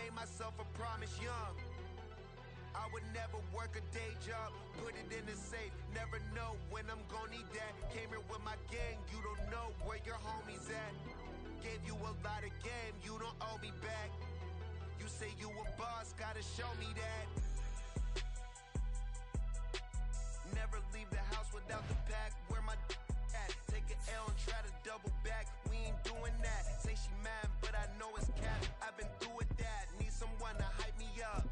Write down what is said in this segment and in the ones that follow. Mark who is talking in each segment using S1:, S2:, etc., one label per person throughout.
S1: made myself a promise young. I would never work a day job, put it in the safe, never know when I'm gonna need that. Came here with my gang, you don't know where your homies at. Gave you a lot of game, you don't owe me back. You say you a boss, gotta show me that. Never leave the house without the pack, where my at. Take an L and try to double back, we ain't doing that. Say she mad, but I know it's cap, I've been through with that. Need someone to hype me up.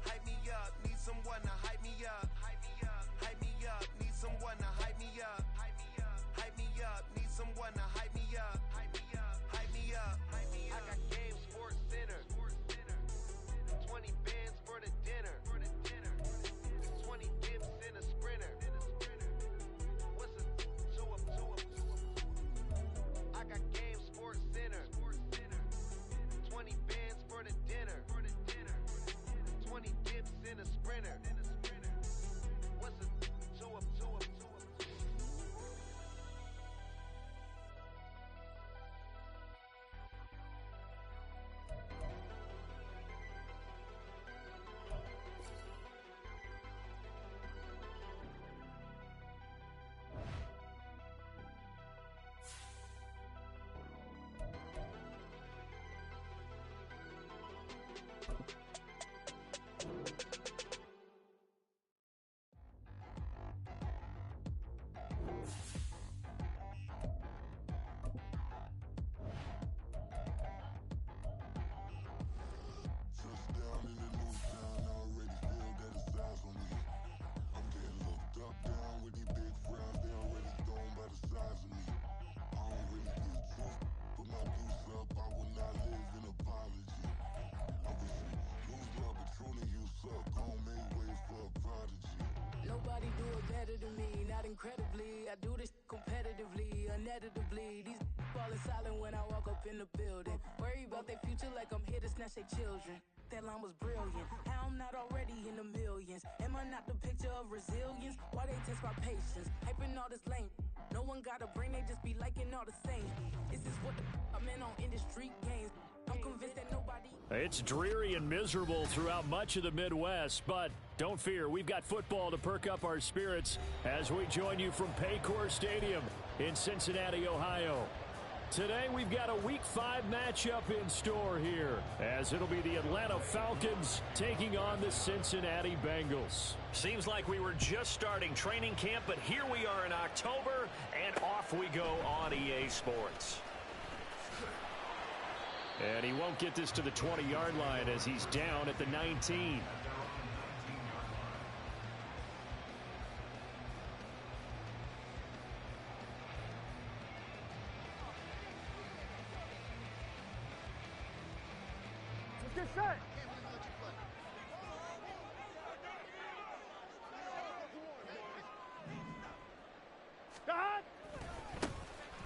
S1: Hype me up, need someone to hype me up. Hype me up, need someone to hype me up. Hype me up, need someone to hype me up. Hype me up, I got game, sports center. 20 bands for the dinner. 20 dips in a sprinter. What's a two up? I got game, sports center. 20 bands for the dinner. 20 dips in a sprinter. What's a two up?
S2: Nobody do it better than me, not incredibly. I do this competitively, uneditably. These falling silent when I walk up in the building. Worry about their future like I'm here to snatch their children. That line was brilliant. How I'm not already in the millions? Am I not the picture of resilience? Why they test my patience? Hyping all this lame. No one got a brain, they just be liking all the same. This is what I'm in on industry games. I'm convinced that nobody...
S3: It's dreary and miserable throughout much of the Midwest, but don't fear, we've got football to perk up our spirits as we join you from Paycor Stadium in Cincinnati, Ohio. Today, we've got a Week 5 matchup in store here, as it'll be the Atlanta Falcons taking on the Cincinnati Bengals.
S4: Seems like we were just starting training camp, but here we are in October, and off we go on EA Sports.
S3: And he won't get this to the 20-yard line as he's down at the 19.
S5: Good shot.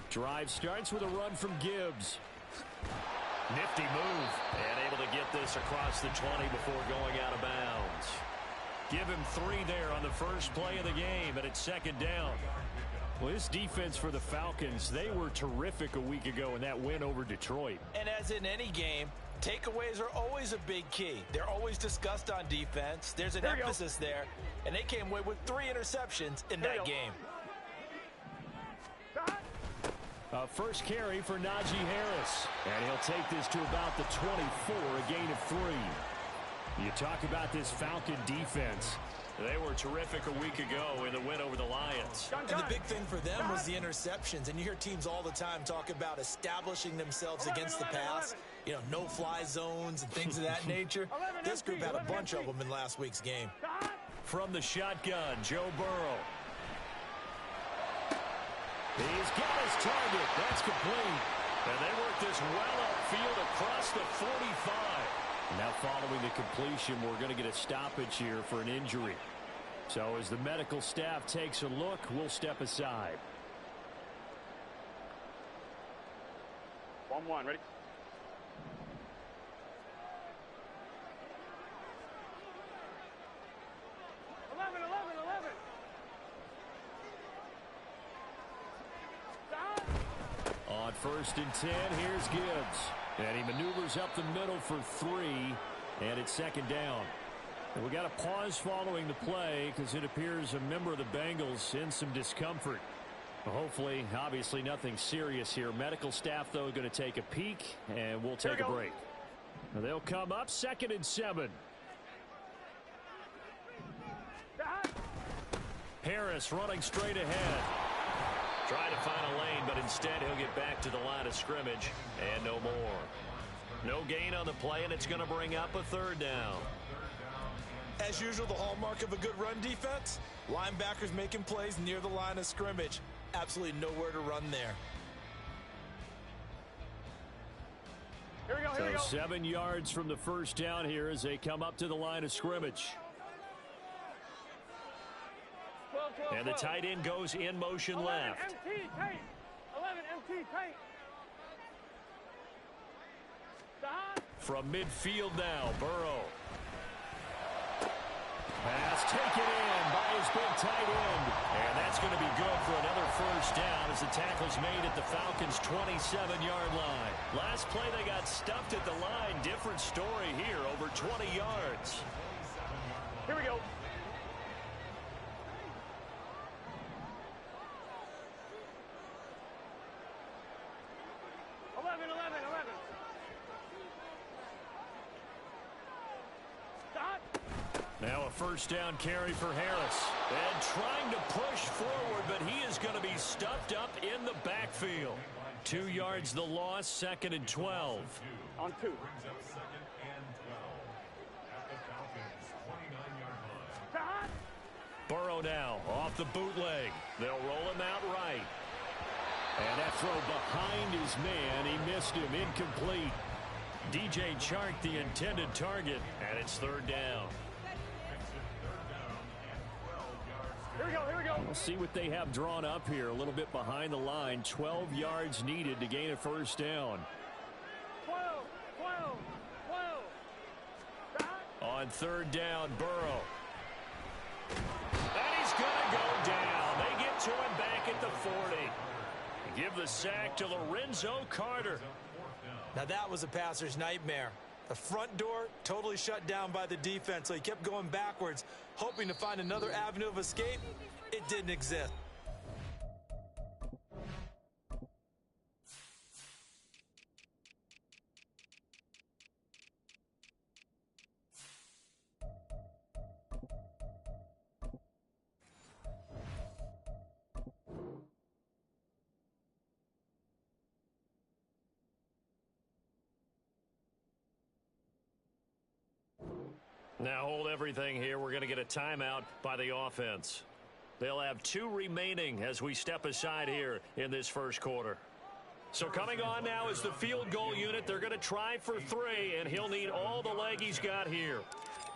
S3: Drive starts with a run from Gibbs.
S4: Nifty move, and able to get this across the 20 before going out of bounds. Give him 3 there on the first play of the game, and it's second down.
S3: Well, this defense for the Falcons, they were terrific a week ago in that win over Detroit.
S6: And as in any game, takeaways are always a big key. They're always discussed on defense. There's an emphasis there, and they came away with 3 interceptions in that game.
S3: First carry for Najee Harris, and he'll take this to about the 24, a gain of 3. You talk about this Falcon defense.
S4: They were terrific a week ago in the win over the Lions.
S6: And the big thing for them was the interceptions. And you hear teams all the time talk about establishing themselves against the pass. You know, no-fly zones and things of that nature. This group had a bunch of them in last week's game.
S3: From the shotgun, Joe Burrow. He's got his target. That's complete.
S4: And they work this well upfield across the 45.
S3: Now following the completion, we're going to get a stoppage here for an injury. So as the medical staff takes a look, we'll step aside.
S5: 1-1, ready?
S3: On 1st and 10, here's Gibbs. And he maneuvers up the middle for 3, and it's second down. And we got a pause following the play because it appears a member of the Bengals in some discomfort. Hopefully, obviously nothing serious here. Medical staff, though, going to take a peek, and we'll take a break. Now they'll come up 2nd and 7. Harris running straight ahead.
S4: Trying to find a lane, but instead he'll get back to the line of scrimmage, and no more. No gain on the play, and it's going to bring up a 3rd down.
S6: As usual, the hallmark of a good run defense, linebackers making plays near the line of scrimmage. Absolutely nowhere to run there.
S3: Here we go. 7 yards from the first down here as they come up to the line of scrimmage.
S4: And the tight end goes in motion left.
S5: 11 MT tight.
S3: From midfield now, Burrow. Pass taken in by his big tight end. And that's going to be good for another first down as the tackle's made at the Falcons' 27-yard line. Last play they got stuffed at the line. Different story here, over 20 yards.
S5: Here we go.
S3: Now a first down carry for Harris.
S4: And trying to push forward, but he is going to be stuffed up in the backfield.
S3: 2 yards the loss, 2nd and 12.
S5: On 2.
S3: Burrow now off the bootleg. They'll roll him out right. And that throw behind his man. He missed him. Incomplete. DJ Chark the intended target.
S4: And it's 3rd down.
S5: Here we go.
S3: We'll see what they have drawn up here. A little bit behind the line. 12 yards needed to gain a first down.
S5: 12.
S3: On 3rd down, Burrow.
S4: And he's going to go down. They get to him back at the 40. Give the sack to Lorenzo Carter.
S6: Now that was a passer's nightmare. The front door totally shut down by the defense, so he kept going backwards, hoping to find another avenue of escape. It didn't exist.
S4: Now hold everything here. We're going to get a timeout by the offense. They'll have 2 remaining as we step aside here in this first quarter. So coming on now is the field goal unit. They're going to try for 3, and he'll need all the leg he's got here.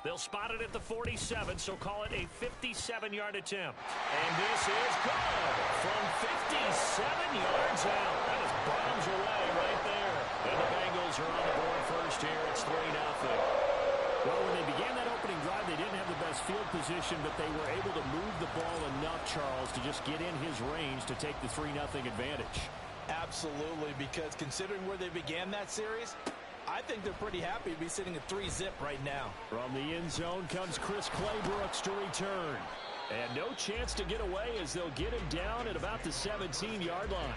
S4: They'll spot it at the 47, so call it a 57-yard attempt. And this is good from 57 yards out. That is bombs away right there. And the Bengals are on the board first here. It's 3-0.
S3: Well, when they began that opening drive, they didn't have the best field position, but they were able to move the ball enough, Charles, to just get in his range to take the 3-0 advantage.
S6: Absolutely, because considering where they began that series, I think they're pretty happy to be sitting at 3-zip right now.
S3: From the end zone comes Chris Claybrooks to return. And no chance to get away as they'll get him down at about the 17-yard line.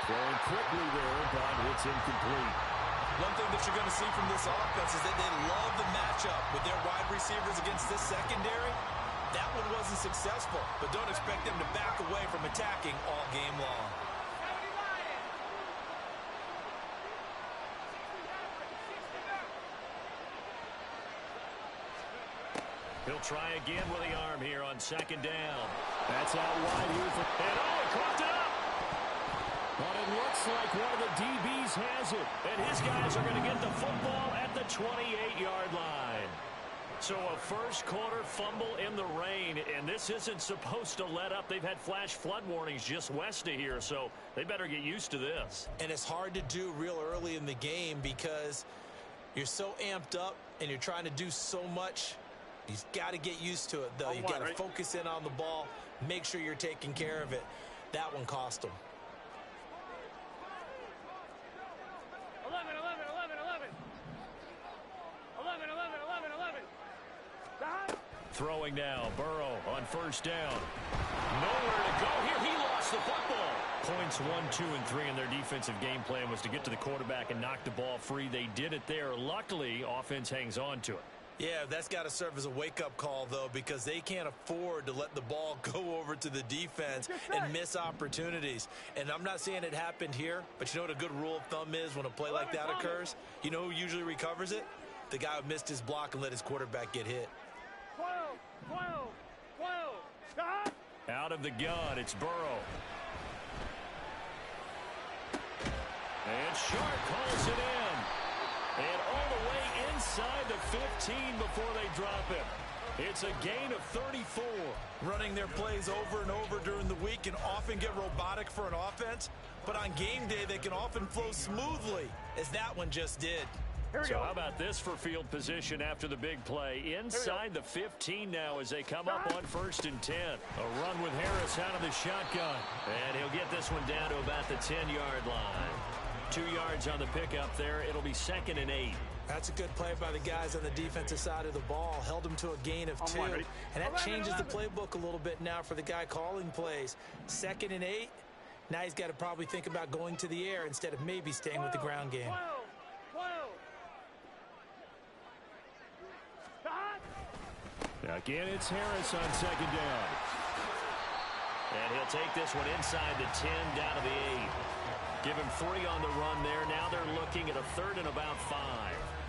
S3: Going quickly there, but it's incomplete.
S6: One thing that you're going to see from this offense is that they love the matchup with their wide receivers against this secondary. That one wasn't successful, but don't expect them to back away from attacking all game long.
S4: He'll try again with the arm here on second down.
S3: That's out wide here.
S4: And he coughed it up.
S3: But it looks like one of the DBs has it.
S4: And his guys are going to get the football at the 28-yard line. So a first quarter fumble in the rain, and this isn't supposed to let up. They've had flash flood warnings just west of here, so they better get used to this.
S6: And it's hard to do real early in the game because you're so amped up and you're trying to do so much. You've got to get used to it, though. You've got to focus in on the ball, make sure you're taking care of it. That one cost them.
S5: 11, 11, 11, 11. 11, 11, 11, 11.
S4: Throwing now, Burrow on first down. Nowhere to go here. He lost the football. Points 1, 2, and 3 in their defensive game plan was to get to the quarterback and knock the ball free. They did it there. Luckily, offense hangs on to it.
S6: Yeah, that's got to serve as a wake-up call, though, because they can't afford to let the ball go over to the defense and miss opportunities. And I'm not saying it happened here, but you know what a good rule of thumb is when a play like that occurs? You know who usually recovers it? The guy who missed his block and let his quarterback get hit.
S5: 12, 12, 12. Stop.
S4: Out of the gun, it's Burrow. And Sharp calls it in. And all the way inside the 15 before they drop him. It's a gain of 34.
S6: Running their plays over and over during the week can often get robotic for an offense, but on game day they can often flow smoothly, as that one just did.
S4: So how about this for field position after the big play? Inside the 15 now as they come up on 1st and 10. A run with Harris out of the shotgun. And he'll get this one down to about the 10-yard line. 2 yards on the pickup there. It'll be 2nd and 8.
S6: That's a good play by the guys on the defensive side of the ball. Held them to a gain of 2. And that changes the playbook a little bit now for the guy calling plays. 2nd and 8. Now he's got to probably think about going to the air instead of maybe staying with the ground game.
S5: 12, 12.
S3: Again, it's Harris on second down.
S4: And he'll take this one inside the 10, down to the 8. Give him 3 on the run there. Now they're looking at a 3rd and about 5.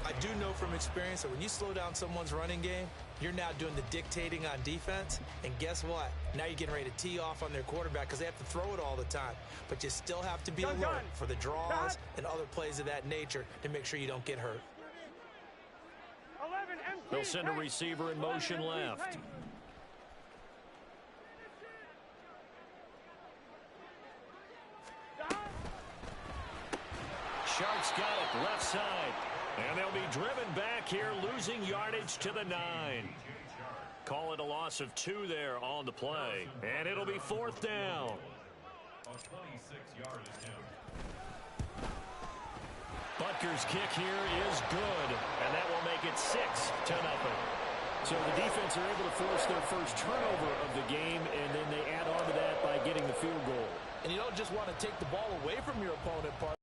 S6: I do know from experience that when you slow down someone's running game, you're now doing the dictating on defense. And guess what? Now you're getting ready to tee off on their quarterback because they have to throw it all the time. But you still have to be alert for the draws and other plays of that nature to make sure you don't get hurt.
S4: They'll send a receiver in motion left. Shark's got it left side. And they'll be driven back here, losing yardage to the 9. Call it a loss of 2 there on the play. And it'll be 4th down. Butker's kick here is good, and that will make it 6-0.
S3: So the defense are able to force their first turnover of the game, and then they add on to that by getting the field goal.
S6: And you don't just want to take the ball away from your opponent, partner.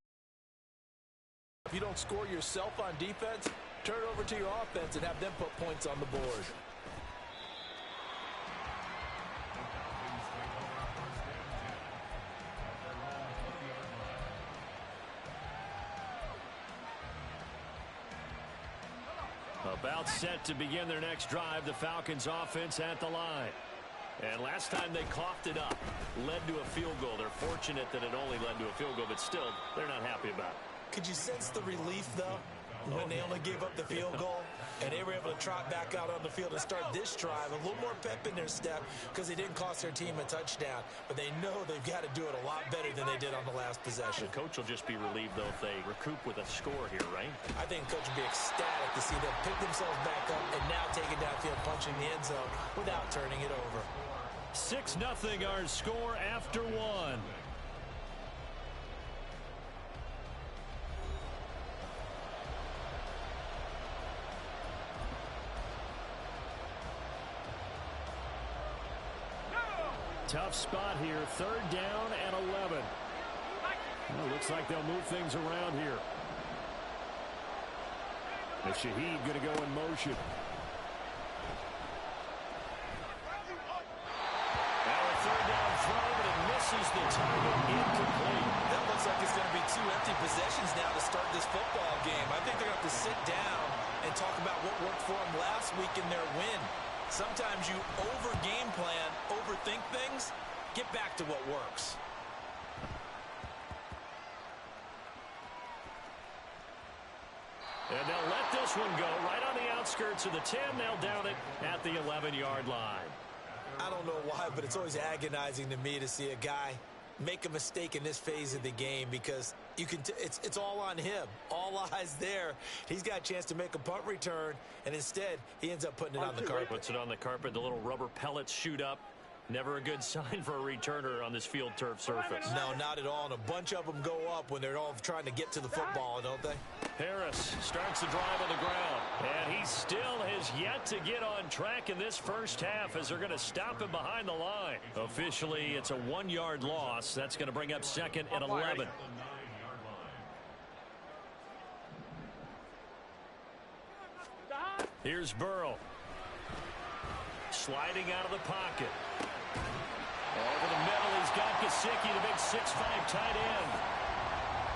S6: If you don't score yourself on defense, turn it over to your offense and have them put points on the board.
S4: About set to begin their next drive, the Falcons offense at the line. And last time they coughed it up, led to a field goal. They're fortunate that it only led to a field goal, but still, they're not happy about it.
S6: Could you sense the relief, though, when they only gave up the field goal and they were able to trot back out on the field and start this drive? A little more pep in their step because they didn't cost their team a touchdown, but they know they've got to do it a lot better than they did on the last possession.
S4: The coach will just be relieved, though, if they recoup with a score here, right?
S6: I think the coach will be ecstatic to see them pick themselves back up and now take it downfield, punching the end zone without turning it over.
S4: 6-0 our score after 1.
S3: Tough spot here, 3rd down and 11. Well, looks like they'll move things around here. The Shaheed going to go in motion.
S4: Now a 3rd down throw, but it misses the target, incomplete.
S6: That looks like it's going to be 2 empty possessions now to start this football game. I think they're going to have to sit down and talk about what worked for them last week in their win. Sometimes you over-game plan, overthink things. Get back to what works.
S4: And they'll let this one go right on the outskirts of the 10. They'll down it at the 11-yard line.
S6: I don't know why, but it's always agonizing to me to see a guy make a mistake in this phase of the game because you can it's all on him. All eyes there. He's got a chance to make a punt return, and instead he ends up putting it on the carpet.
S4: Puts it on the carpet. The little rubber pellets shoot up. Never a good sign for a returner on this field turf surface.
S6: No, not at all. And a bunch of them go up when they're all trying to get to the football, don't they?
S4: Harris starts the drive on the ground. And he still has yet to get on track in this first half as they're going to stop him behind the line. Officially, it's a 1-yard loss. That's going to bring up 2nd and 11. Here's Burrow. Sliding out of the pocket. Over the middle, he's got Gesicki, the big 6'5" tight end.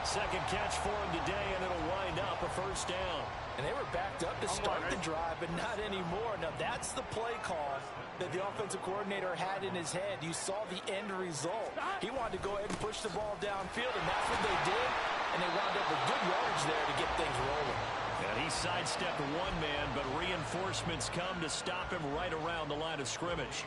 S4: Second catch for him today, and it'll wind up a first down.
S6: And they were backed up to start the drive, but not anymore. Now, that's the play call that the offensive coordinator had in his head. You saw the end result. He wanted to go ahead and push the ball downfield, and that's what they did. And they wound up with good yardage there to get things rolling.
S4: And he sidestepped one man, but reinforcements come to stop him right around the line of scrimmage.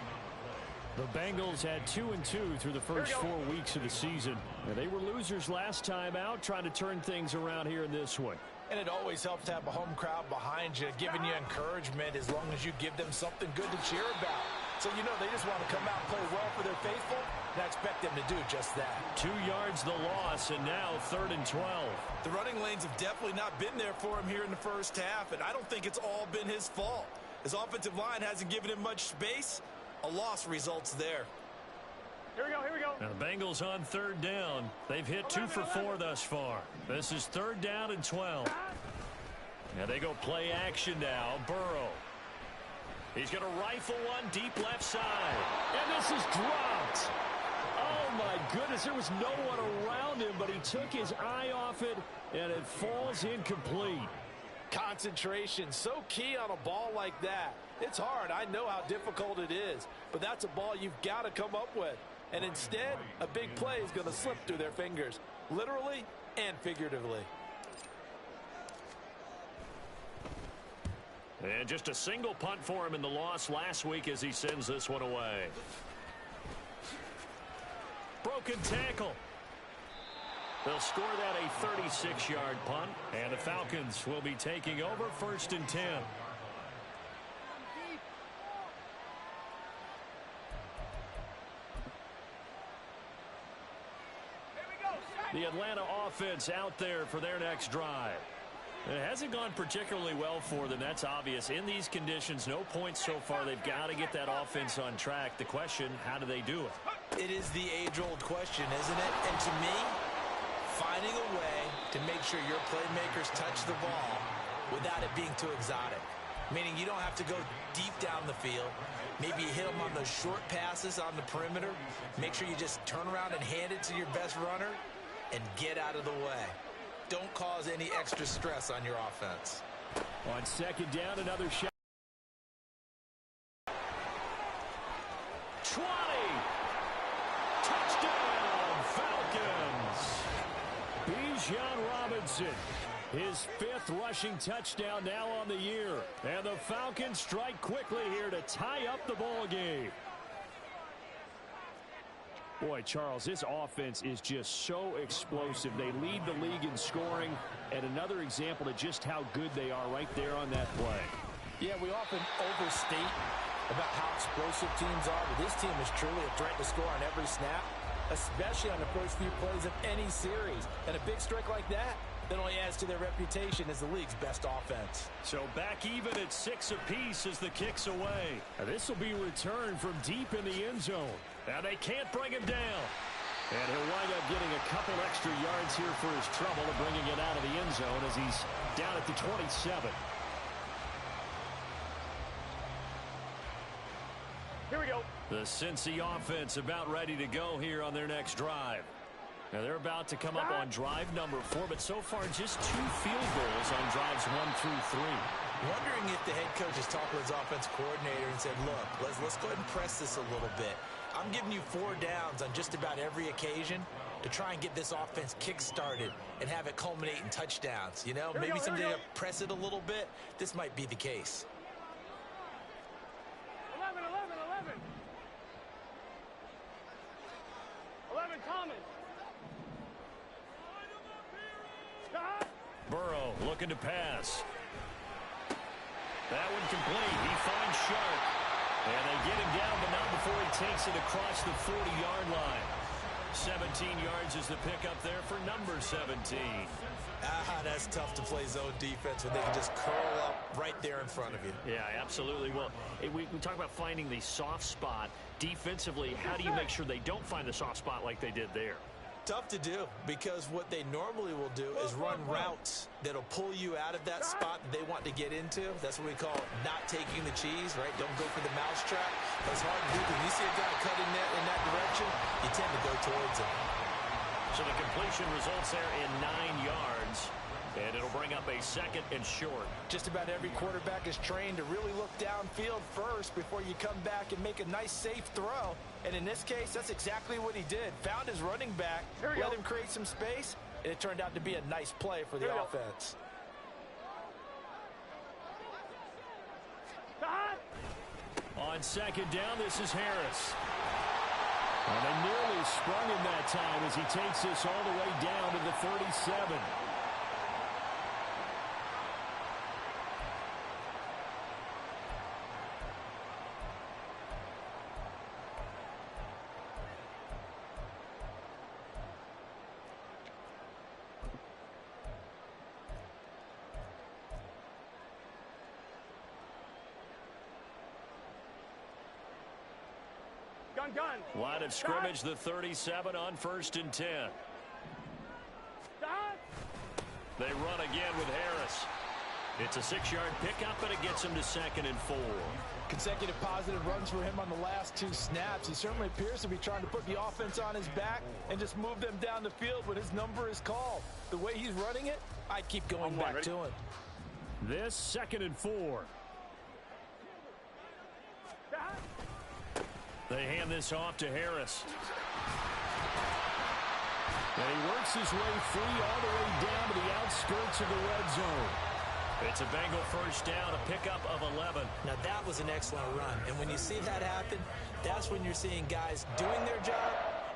S3: The Bengals had 2-2 through the first 4 weeks of the season. And they were losers last time out, trying to turn things around here in this one.
S6: And it always helps to have a home crowd behind you, giving you encouragement as long as you give them something good to cheer about. So, you know, they just want to come out and play well for their faithful, and I expect them to do just that.
S4: 2 yards the loss, and now 3rd and 12.
S6: The running lanes have definitely not been there for him here in the first half, and I don't think it's all been his fault. His offensive line hasn't given him much space. A loss results there.
S5: Here we go, here we go.
S4: Now the Bengals on 3rd down. They've hit 2 for 4 thus far. This is 3rd down and 12. Now they go play action now. Burrow. He's going to rifle one deep left side.
S3: And this is dropped. Oh, my goodness. There was no one around him, but he took his eye off it, and it falls incomplete.
S6: Concentration, so key on a ball like that. It's hard. I know how difficult it is, but that's a ball you've got to come up with. And instead, a big play is going to slip through their fingers, literally and figuratively.
S4: And just a single punt for him in the loss last week as he sends this one away. Broken tackle. They'll score that a 36-yard punt, and the Falcons will be taking over 1st and 10. The Atlanta offense out there for their next drive. It hasn't gone particularly well for them. That's obvious. In these conditions, no points so far. They've got to get that offense on track. The question, how do they do it?
S6: It is the age-old question, isn't it? And to me, finding a way to make sure your playmakers touch the ball without it being too exotic. Meaning you don't have to go deep down the field. Maybe you hit them on those short passes on the perimeter. Make sure you just turn around and hand it to your best runner and get out of the way. Don't cause any extra stress on your offense.
S3: On 2nd down, another shot.
S4: 20. Touchdown, Falcons.
S3: Bijan Robinson, his 5th rushing touchdown now on the year. And the Falcons strike quickly here to tie up the ball game. Boy, Charles, this offense is just so explosive. They lead the league in scoring, and another example of just how good they are right there on that play.
S6: Yeah, we often overstate about how explosive teams are, but this team is truly a threat to score on every snap, especially on the first few plays of any series. And a big strike like that only adds to their reputation as the league's best offense.
S4: So back even at 6 apiece as the kick's away.
S3: This will be returned from deep in the end zone.
S4: Now they can't bring him down.
S3: And he'll wind up getting a couple extra yards here for his trouble of bringing it out of the end zone as he's down at the 27.
S5: Here we go.
S4: The Cincy offense about ready to go here on their next drive. Now they're about to come up on drive number 4, but so far just 2 field goals on drives 1 through 3.
S6: Wondering if the head coach is talking with his offensive coordinator and said, look, let's go ahead and press this a little bit. I'm giving you 4 downs on just about every occasion to try and get this offense kick-started and have it culminate in touchdowns. You know, maybe someday to press it a little bit. This might be the case.
S5: 11, Thomas.
S4: Burrow looking to pass. That one complete. He finds Sharp. And they get him down, but not before he takes it across the 40-yard line. 17 yards is the pickup there for number 17.
S6: That's tough to play zone defense when they can just curl up right there in front of you.
S4: Yeah, absolutely. Well, we talk about finding the soft spot. Defensively, how do you make sure they don't find the soft spot like they did there?
S6: Tough to do, because what they normally will do is run routes that'll pull you out of that spot that they want to get into. That's what we call not taking the cheese, right? Don't go for the mousetrap. That's hard to do. When you see a guy cutting in that direction, you tend to go towards him.
S4: So the completion results there in 9 yards, and it'll bring up a 2nd and short.
S6: Just about every quarterback is trained to really look downfield first before you come back and make a nice, safe throw. And in this case, that's exactly what he did. Found his running back, let him create some space, and it turned out to be a nice play for the offense.
S3: On 2nd down, this is Harris. And they nearly sprung him that time as he takes this all the way down to the 37.
S5: Gun.
S4: Line of scrimmage, the 37 on 1st and 10. They run again with Harris. It's a 6-yard pickup, but it gets him to 2nd and 4.
S6: Consecutive positive runs for him on the last 2 snaps. He certainly appears to be trying to put the offense on his back and just move them down the field when his number is called. The way he's running it, I'd keep going back to him.
S3: This 2nd and 4.
S4: They hand this off to Harris.
S3: And he works his way free all the way down to the outskirts of the red zone.
S4: It's a Bengal 1st down, a pickup of 11.
S6: Now, that was an excellent run. And when you see that happen, that's when you're seeing guys doing their job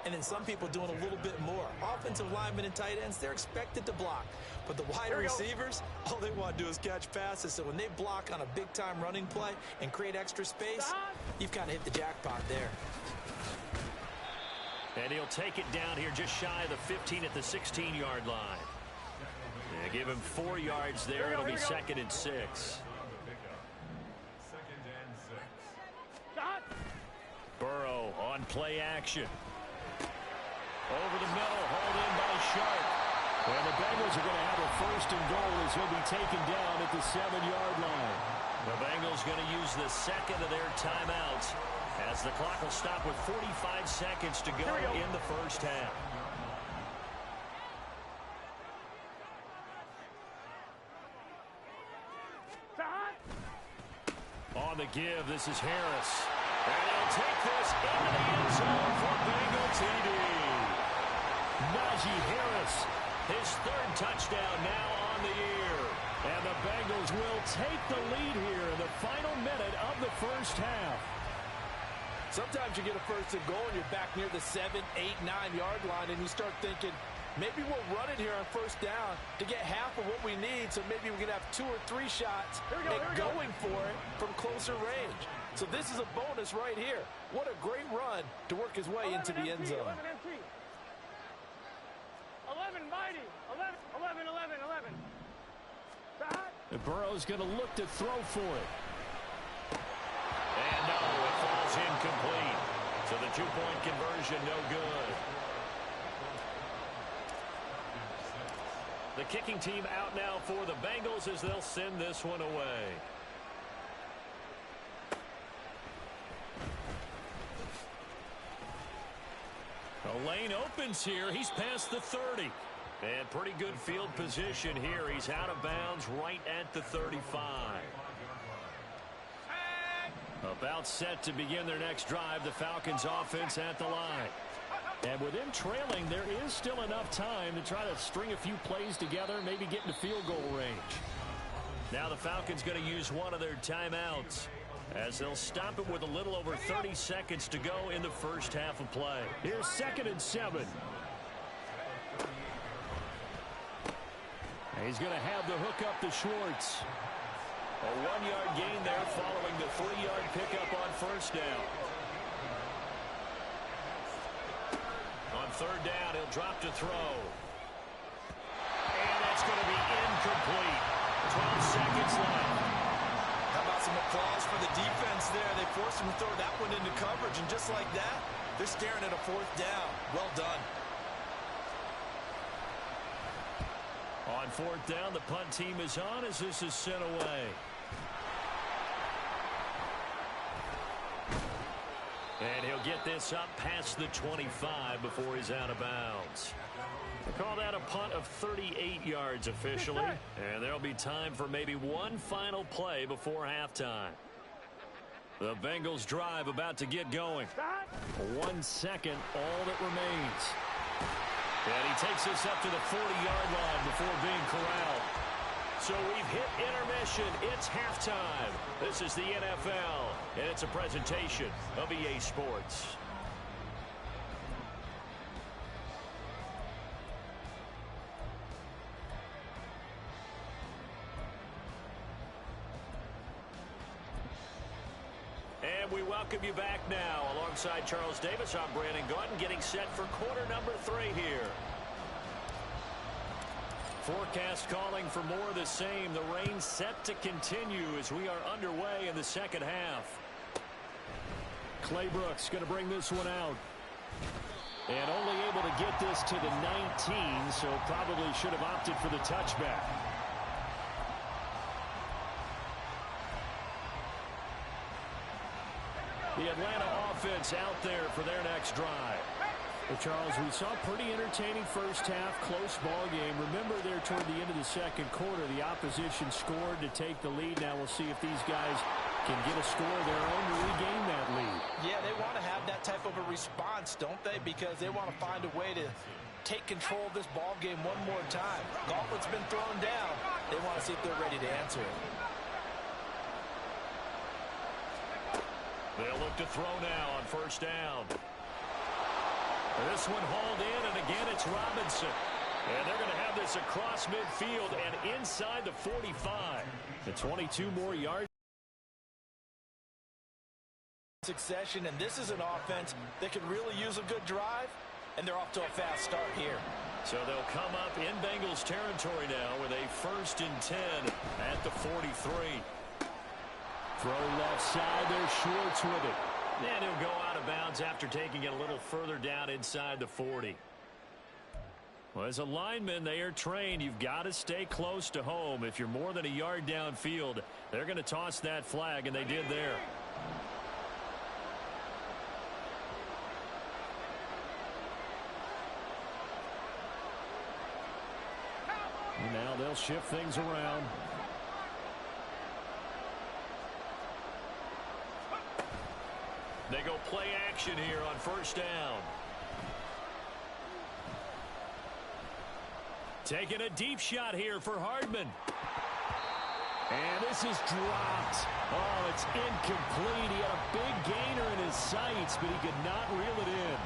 S6: and then some people doing a little bit more. Offensive linemen and tight ends, they're expected to block. But the wide receivers, all they want to do is catch passes. So when they block on a big-time running play and create extra space, you've kind of hit the jackpot there.
S4: And he'll take it down here just shy of the 15 at the 16-yard line. Yeah, give him 4 yards there. It'll be 2nd and 6. Burrow on play action. Over the middle, hauled in by Sharp.
S3: And the Bengals are going to have a 1st and goal as he'll be taken down at the 7-yard line.
S4: The Bengals going to use the 2nd of their timeouts as the clock will stop with 45 seconds to go in the 1st half.
S3: On the give, this is Harris. And he'll take this into the end zone for Bengal TD. Najee Harris,
S4: his 3rd touchdown now on the year.
S3: And the Bengals will take the lead here in the final minute of the 1st half.
S6: Sometimes you get a 1st and goal and you're back near the 7, 8, 9-yard line and you start thinking, maybe we'll run it here on 1st down to get half of what we need, so maybe we can have 2 or 3 shots at going for it from closer range. So this is a bonus right here. What a great run to work his way into the end zone.
S5: 11 mighty. 11.
S3: And Burrow's going to look to throw for it.
S4: And no, it falls incomplete. So the 2-point conversion, no good. The kicking team out now for the Bengals as they'll send this one away. A lane opens here. He's past the 30. And pretty good field position here. He's out of bounds right at the 35. About set to begin their next drive, the Falcons offense at the line. And with them trailing, there is still enough time to try to string a few plays together, maybe get into field goal range. Now the Falcons going to use one of their timeouts, as they'll stop it with a little over 30 seconds to go in the first half of play.
S3: Here's 2nd and 7. He's going to have the hook up to Schwartz.
S4: A 1-yard gain there following the 3-yard pickup on first down. On 3rd down, he'll drop to throw. And that's going to be incomplete. 12 seconds left.
S6: How about some applause for the defense there? They forced him to throw that one into coverage, and just like that, they're staring at a 4th down. Well done.
S4: On 4th down, the punt team is on as this is sent away. And he'll get this up past the 25 before he's out of bounds. They call that a punt of 38 yards officially. And there'll be time for maybe one final play before halftime. The Bengals drive about to get going.
S3: 1 second, all that remains.
S4: And he takes us up to the 40-yard line before being corralled. So we've hit intermission. It's halftime. This is the NFL, and it's a presentation of EA Sports. And we welcome you back now. Alongside Charles Davis, I'm Brandon Gordon, getting set for quarter number 3 here. Forecast calling for more of the same. The rain set to continue as we are underway in the second half.
S3: Claybrooks going to bring this one out. And only able to get this to the 19, so probably should have opted for the touchback. The Atlanta offense out there for their next drive. Well, Charles, we saw a pretty entertaining first half, close ball game. Remember there toward the end of the second quarter, the opposition scored to take the lead. Now we'll see if these guys can get a score of their own to regain that lead.
S6: Yeah, they want to have that type of a response, don't they? Because they want to find a way to take control of this ball game one more time. Gauntlet's been thrown down. They want to see if they're ready to answer it.
S4: They'll look to throw now on first down. This one hauled in, and again it's Robinson. And they're going to have this across midfield and inside the 45. The 22 more yards.
S6: Succession, and this is an offense that could really use a good drive, and they're off to a fast start here.
S4: So they'll come up in Bengals territory now with a 1st and 10 at the 43.
S3: Throw left side there, Schwartz with it.
S4: And he'll go out of bounds after taking it a little further down inside the 40. Well, as a lineman, they are trained. You've got to stay close to home. If you're more than a yard downfield, they're going to toss that flag, and they did there. And now they'll shift things around. They go play action here on first down. Taking a deep shot here for Hardman.
S3: And this is dropped. Oh, it's incomplete. He had a big gainer in his sights, but he could not reel it in.